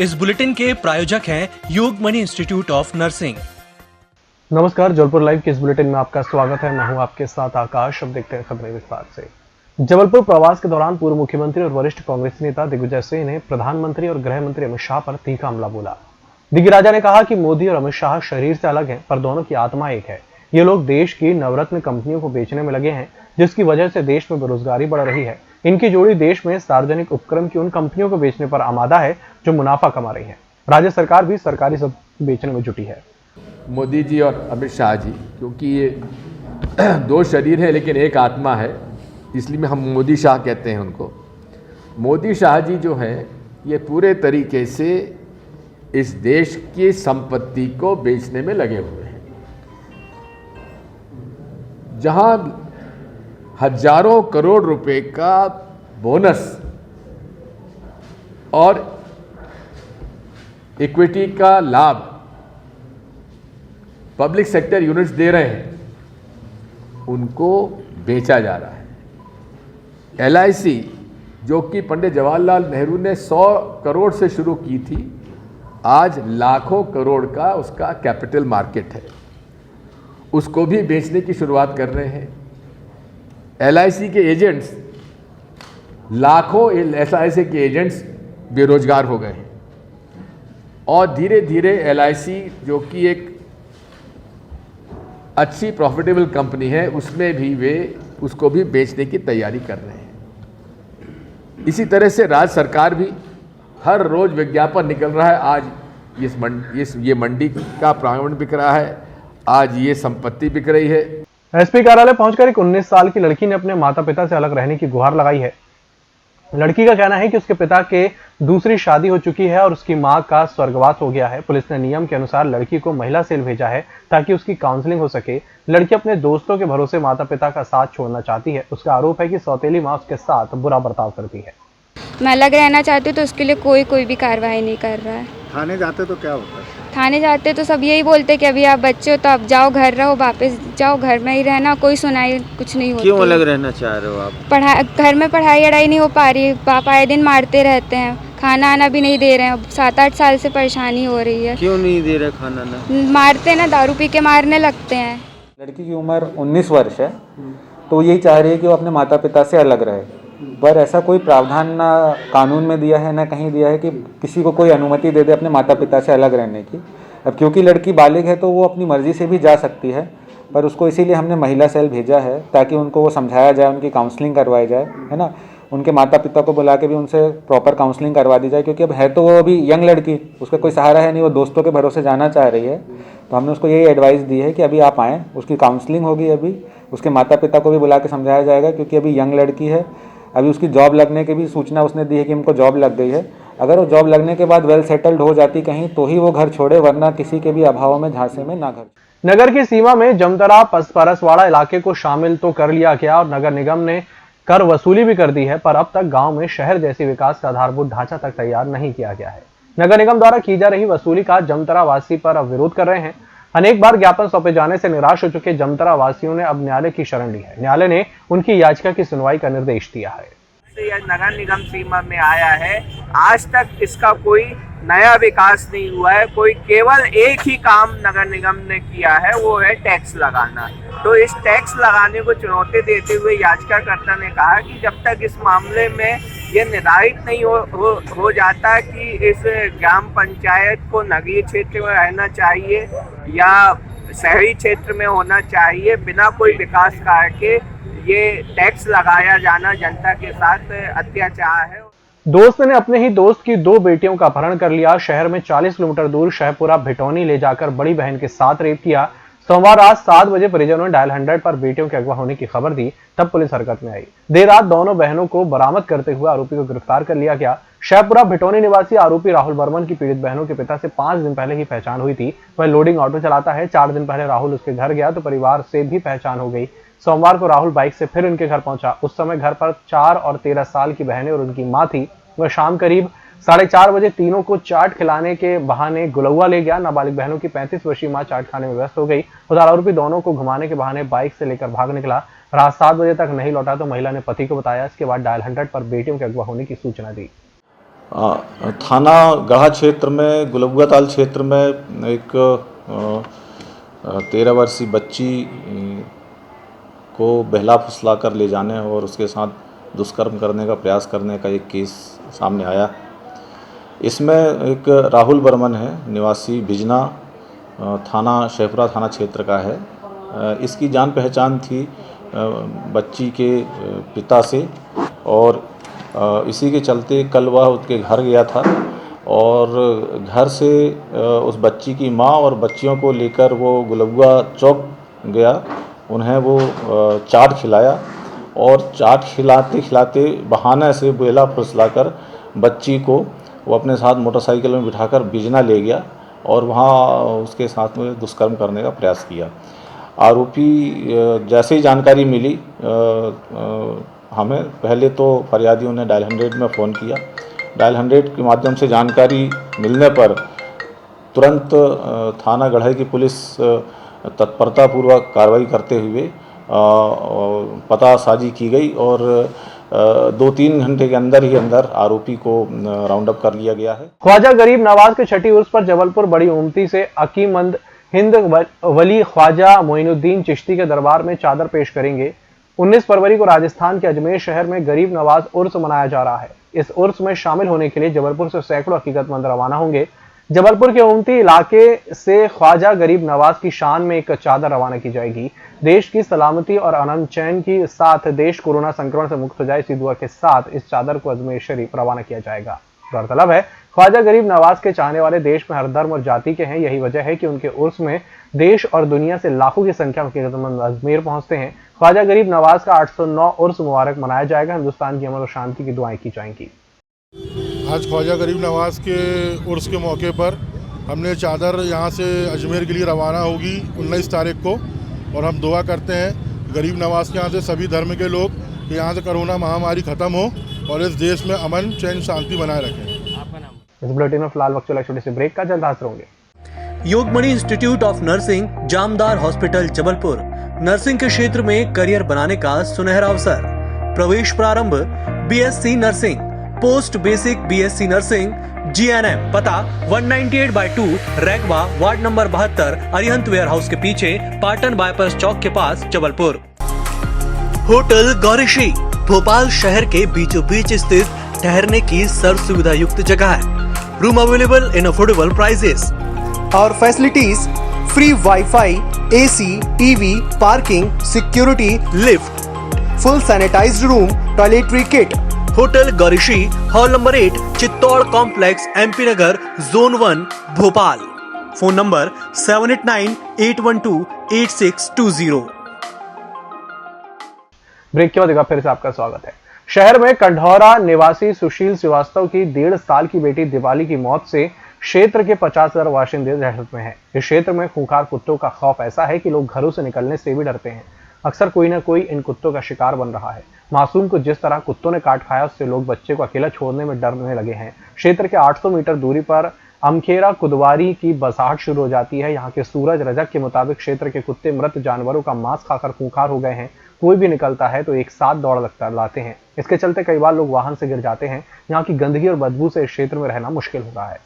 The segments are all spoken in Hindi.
इस बुलेटिन के प्रायोजक हैं योगमणि इंस्टीट्यूट ऑफ नर्सिंग। नमस्कार, जबलपुर लाइव के इस बुलेटिन में आपका स्वागत है। मैं हूं आपके साथ आकाश। अब देखते हैं खबरें विस्तार से। जबलपुर प्रवास के दौरान पूर्व मुख्यमंत्री और वरिष्ठ कांग्रेस नेता दिग्विजय सिंह ने प्रधानमंत्री और गृह मंत्री अमित शाह पर तीखा हमला बोला। दिग्गी राजा ने कहा कि मोदी और अमित शाह शरीर से अलग हैं, पर दोनों की आत्मा एक है। ये लोग देश की नवरत्न कंपनियों को बेचने में लगे हैं, जिसकी वजह से देश में बेरोजगारी बढ़ रही है। इनकी जोड़ी देश में सार्वजनिक उपक्रम की उन कंपनियों को बेचने पर आमादा है जो मुनाफा कमा रही है। राज्य सरकार भी सरकारी संपत्ति बेचने में जुटी है। मोदी जी और अमित शाह जी, क्योंकि ये दो शरीर है लेकिन एक आत्मा है, इसलिए हम मोदी शाह कहते हैं उनको। मोदी शाह जी जो हैं ये पूरे तरीके से इस देश की संपत्ति को बेचने में लगे हुए हैं। जहां हजारों करोड़ रुपए का बोनस और इक्विटी का लाभ पब्लिक सेक्टर यूनिट्स दे रहे हैं, उनको बेचा जा रहा है। LIC जो कि पंडित जवाहरलाल नेहरू ने 100 करोड़ से शुरू की थी, आज लाखों करोड़ का उसका कैपिटल मार्केट है, उसको भी बेचने की शुरुआत कर रहे हैं। LIC के एजेंट्स, लाखों LIC के एजेंट्स बेरोजगार हो गए हैं और धीरे धीरे LIC जो कि एक अच्छी प्रॉफिटेबल कंपनी है, उसमें भी वे उसको भी बेचने की तैयारी कर रहे हैं। इसी तरह से राज्य सरकार भी हर रोज विज्ञापन निकल रहा है। आज ये मंडी का प्रांगण बिक रहा है, आज ये संपत्ति बिक रही है। SP कार्यालय पहुंचकर एक 19 साल की लड़की ने अपने माता पिता से अलग रहने की गुहार लगाई है। लड़की का कहना है कि उसके पिता के दूसरी शादी हो चुकी है और उसकी मां का स्वर्गवास हो गया है। पुलिस ने नियम के अनुसार लड़की को महिला सेल भेजा है ताकि उसकी काउंसलिंग हो सके। लड़की अपने दोस्तों के भरोसे माता पिता का साथ छोड़ना चाहती है। उसका आरोप है कि सौतेली मां उसके साथ बुरा बर्ताव करती है। मैं अलग रहना चाहती हूँ तो उसके लिए कोई भी कार्रवाई नहीं कर रहा है। थाने जाते तो क्या होता है? थाने जाते तो सब यही बोलते कि अभी आप बच्चे हो तो आप जाओ, घर रहो, वापस जाओ, घर में ही रहना, कोई सुनाई कुछ नहीं होती। क्यों अलग रहना चाह रहे हो आप? घर में पढ़ाई अड़ाई नहीं हो पा रही, पापा आए दिन मारते रहते हैं, खाना आना भी नहीं दे रहे हैं। 7-8 साल से परेशानी हो रही है। क्यों नहीं दे रहे खाना ना? मारते ना, दारू पी के मारने लगते हैं। लड़की की उम्र 19 वर्ष है, तो यही चाह रही है कि वो अपने माता पिता से अलग रहे, पर ऐसा कोई प्रावधान ना कानून में दिया है ना कहीं दिया है कि किसी को कोई अनुमति दे दे अपने माता पिता से अलग रहने की। अब क्योंकि लड़की बालिग है तो वो अपनी मर्जी से भी जा सकती है, पर उसको इसीलिए हमने महिला सेल भेजा है ताकि उनको वो समझाया जाए, उनकी काउंसलिंग करवाई जाए, है ना। उनके माता पिता को बुला के भी उनसे प्रॉपर काउंसलिंग करवा दी जाए, क्योंकि अब है तो वो अभी यंग लड़की, उसका कोई सहारा है नहीं, वो दोस्तों के भरोसे जाना चाह रही है। तो हमने उसको यही एडवाइस दी है कि अभी आप आएँ, उसकी काउंसलिंग होगी, अभी उसके माता पिता को भी बुला के समझाया जाएगा, क्योंकि अभी यंग लड़की है। अभी उसकी जॉब लगने की भी सूचना उसने दी है कि हमको जॉब लग गई है। अगर वो जॉब लगने के बाद वेल सेटल्ड हो जाती कहीं तो ही वो घर छोड़े, वरना किसी के भी अभाव में झांसे में ना घर। नगर की सीमा में जमतरा परसवाड़ा इलाके को शामिल तो कर लिया गया और नगर निगम ने कर वसूली भी कर दी है, पर अब तक गांव में शहर जैसी विकास का आधारभूत ढांचा तक तैयार नहीं किया गया है। नगर निगम द्वारा की जा रही वसूली का जमतरा वासी पर अब विरोध कर रहे हैं। अनेक बार ज्ञापन सौंपे जाने से निराश हो चुके जमतरा वासियों ने अब न्यायालय की शरण ली है। न्यायालय ने उनकी याचिका की सुनवाई का निर्देश दिया है। यह नगर निगम सीमा में आया है, आज तक इसका कोई नया विकास नहीं हुआ है। कोई केवल एक ही काम नगर निगम ने किया है, वो है टैक्स लगाना। तो इस टैक्स लगाने को चुनौती देते हुए याचिकाकर्ता ने कहा कि जब तक इस मामले में ये निर्धारित नहीं हो जाता कि इस ग्राम पंचायत को नगरीय क्षेत्र में रहना चाहिए या शहरी क्षेत्र में होना चाहिए, बिना कोई विकास कार्य के ये टैक्स लगाया जाना जनता के साथ अत्याचार है। दोस्त ने अपने ही दोस्त की 2 बेटियों का अपहरण कर लिया। शहर में 40 किलोमीटर दूर शहपुरा भिटौनी ले जाकर बड़ी बहन के साथ रेप किया। सोमवार रात 7 बजे परिजनों ने डायल 100 पर बेटियों के अगवा होने की खबर दी, तब पुलिस हरकत में आई। देर रात दोनों बहनों को बरामद करते हुए आरोपी को गिरफ्तार कर लिया गया। शहपुरा भिटौनी निवासी आरोपी राहुल बर्मन की पीड़ित बहनों के पिता से 5 दिन पहले ही पहचान हुई थी। वह लोडिंग ऑटो चलाता है। 4 दिन पहले राहुल उसके घर गया तो परिवार से भी पहचान हो गई। सोमवार को राहुल बाइक से फिर उनके घर पहुंचा। उस समय घर पर 4 और 13 साल की बहनें और उनकी मां थी। वह शाम करीब 4:30 बजे तीनों को चाट खिलाने के बहाने गुलौआ ले गया। नाबालिग बहनों की 35 वर्षीय मां चाट खाने में व्यस्त हो गई। उधर आरोपी दोनों को घुमाने के बहाने बाइक से लेकर भाग निकला। रात 7 बजे तक नहीं लौटा तो महिला ने पति को बताया। इसके बाद डायल 100 पर बेटियों के अगवा होने की सूचना दी। थाना गढ़ा क्षेत्र में गुलबुआ ताल क्षेत्र में एक 13 वर्षीय बच्ची को बहला फुसला कर ले जाने और उसके साथ दुष्कर्म करने का प्रयास करने का एक केस सामने आया। इसमें एक राहुल बर्मन है, निवासी बिजना, थाना शेखपुरा थाना क्षेत्र का है। इसकी जान पहचान थी बच्ची के पिता से और इसी के चलते कल वह उसके घर गया था और घर से उस बच्ची की माँ और बच्चियों को लेकर वो गुलबुआ चौक गया। उन्हें वो चाट खिलाया और चाट खिलाते खिलाते बहाने से बेला फुसलाकर बच्ची को वो अपने साथ मोटरसाइकिल में बिठाकर बिजना ले गया और वहाँ उसके साथ में दुष्कर्म करने का प्रयास किया। आरोपी जैसे ही जानकारी मिली हमें, पहले तो फरियादियों ने डायल 100 में फ़ोन किया। डायल 100 के माध्यम से जानकारी मिलने पर तुरंत थाना गढ़ई की पुलिस तत्परतापूर्वक कार्रवाई करते हुए पतासाजी की गई और 2-3 घंटे के अंदर ही आरोपी को राउंड अप कर लिया गया है। ख्वाजा गरीब नवाज के छठी उर्स पर जबलपुर बड़ी उम्मती से अकीमंद हिंद वली ख्वाजा मोइनुद्दीन चिश्ती के दरबार में चादर पेश करेंगे। 19 फरवरी को राजस्थान के अजमेर शहर में गरीब नवाज उर्स मनाया जा रहा है। इस उर्स में शामिल होने के लिए जबलपुर से सैकड़ों हकीकतमंद रवाना होंगे। जबलपुर के उम्मती इलाके से ख्वाजा गरीब नवाज की शान में एक चादर रवाना की जाएगी। देश की सलामती और अमन चैन के साथ देश कोरोना संक्रमण से मुक्त हो जाए, इसी दुआ के साथ इस चादर को अजमेर शरीफ रवाना किया जाएगा। गौरतलब है, ख्वाजा गरीब नवाज के चाहने वाले देश में हर धर्म और जाति के हैं। यही वजह है कि उनके उर्स में देश और दुनिया से लाखों की संख्या में हकीकतमंद अजमेर पहुंचते हैं। ख्वाजा गरीब नवाज का 809 उर्स मुबारक मनाया जाएगा। हिंदुस्तान की अमन और शांति की दुआएं की जाएंगी। आज ख्वाजा गरीब नवाज के उर्स के मौके पर हमने चादर यहाँ से अजमेर के लिए रवाना होगी 19 तारीख को और हम दुआ करते हैं गरीब नवाज के यहाँ से सभी धर्म के लोग कि यहाँ से कोरोना महामारी खत्म हो और इस देश में अमन चैन शांति बनाए रखें। इस बुलेटिन में फिलहाल वक्त चला छोटे से ब्रेक का, जल्द हाजिर होंगे। Yogmani institute of nursing, Jamdar hospital, Jabalpur. Nursing के क्षेत्र में करियर बनाने का सुनहरा अवसर। प्रवेश प्रारंभ BSc nursing, post basic BSc nursing, GNM. पता 198/2 Raigwa, ward number 72, Arihant warehouse के पीछे, पाटन बाईपास चौक के पास, जबलपुर। होटल गौरीश्री भोपाल शहर के बीचों बीच स्थित ठहरने की सर्व सुविधा युक्त जगह है। Room available in affordable prices और facilities free wifi, AC, TV, parking, security, lift, full sanitized room, toiletry kit. Hotel Gaurishri, hall number 8, Chittor complex, MP Nagar, zone 1, Bhopal. Phone number 7898128620। Break के बाद एक बार फिर से आपका स्वागत है। शहर में कंढौरा निवासी सुशील श्रीवास्तव की 1.5 साल की बेटी दिवाली की मौत से क्षेत्र के 50,000 बाशिंदे दहशत में हैं। इस क्षेत्र में खूंखार कुत्तों का खौफ ऐसा है कि लोग घरों से निकलने से भी डरते हैं। अक्सर कोई ना कोई इन कुत्तों का शिकार बन रहा है। मासूम को जिस तरह कुत्तों ने काट खाया, उससे लोग बच्चे को अकेला छोड़ने में डरने लगे हैं। क्षेत्र के 800 मीटर दूरी पर अमखेरा कुदवारी की बसाहट शुरू हो जाती है। यहाँ के सूरज रजक के मुताबिक क्षेत्र के कुत्ते मृत जानवरों का मांस खाकर खूंखार हो गए हैं। कोई भी निकलता है तो एक साथ दौड़ लाते हैं। इसके चलते कई बार लोग वाहन से गिर जाते हैं। यहाँ की गंदगी और बदबू से इस क्षेत्र में रहना मुश्किल हो रहा है।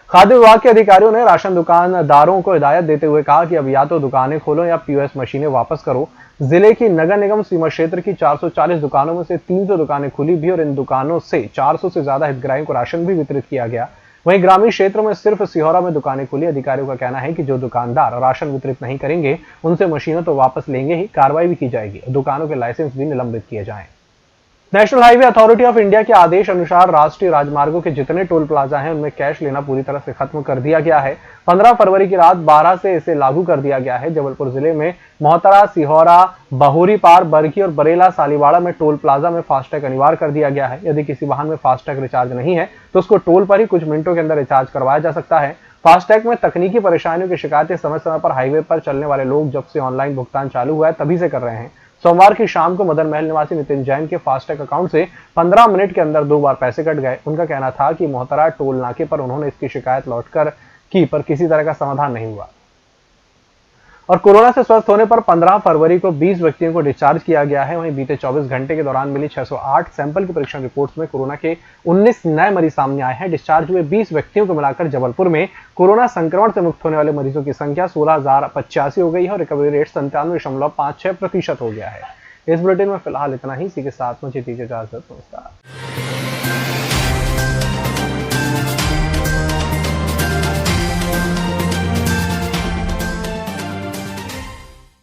खाद्य विभाग के अधिकारियों ने राशन दुकानदारों को हिदायत देते हुए कहा कि अब या तो दुकानें खोलो या पीओएस मशीनें वापस करो। जिले की नगर निगम सीमा क्षेत्र की 440 दुकानों में से 300 दुकानें खुली भी और इन दुकानों से 400 से ज्यादा हितग्राहियों को राशन भी वितरित किया गया। वहीं ग्रामीण क्षेत्रों में सिर्फ सिहोरा में दुकानें खुली। अधिकारियों का कहना है कि जो दुकानदार राशन वितरित नहीं करेंगे उनसे मशीनें तो वापस लेंगे ही, कार्रवाई भी की जाएगी। दुकानों के लाइसेंस भी निलंबित किए जाएं। National highway authority of India के आदेश अनुसार राष्ट्रीय राजमार्गों के जितने टोल प्लाजा हैं उनमें कैश लेना पूरी तरह से खत्म कर दिया गया है। 15 फरवरी की रात 12 से इसे लागू कर दिया गया है। जबलपुर जिले में मोहतरा, सिहोरा, बहोरी पार, बरगी और बरेला सालीवाड़ा में टोल प्लाजा में फास्टैग अनिवार्य कर दिया गया है। यदि किसी वाहन में फास्टैग रिचार्ज नहीं है तो उसको टोल पर ही कुछ मिनटों के अंदर रिचार्ज करवाया जा सकता है। फास्टैग में तकनीकी परेशानियों की शिकायतें समय समय पर हाईवे पर चलने वाले लोग जब से ऑनलाइन भुगतान चालू हुआ है तभी से कर रहे हैं। सोमवार की शाम को मदन महल निवासी नितिन जैन के फास्टैग अकाउंट से 15 मिनट के अंदर 2 बार पैसे कट गए। उनका कहना था कि मोहतरा टोल नाके पर उन्होंने इसकी शिकायत लौटकर की पर किसी तरह का समाधान नहीं हुआ। और कोरोना से स्वस्थ होने पर 15 फरवरी को 20 व्यक्तियों को डिस्चार्ज किया गया है। वहीं बीते 24 घंटे के दौरान मिली 608 सैंपल की परीक्षण रिपोर्ट्स में कोरोना के 19 नए मरीज सामने आए हैं। डिस्चार्ज हुए 20 व्यक्तियों को मिलाकर जबलपुर में कोरोना संक्रमण से मुक्त होने वाले मरीजों की संख्या 16,085 हो गई है और रिकवरी रेट 97.56% हो गया है। इस बुलेटिन में फिलहाल इतना ही। इसी के साथ मुझे दीजिए इजाजत। नमस्कार।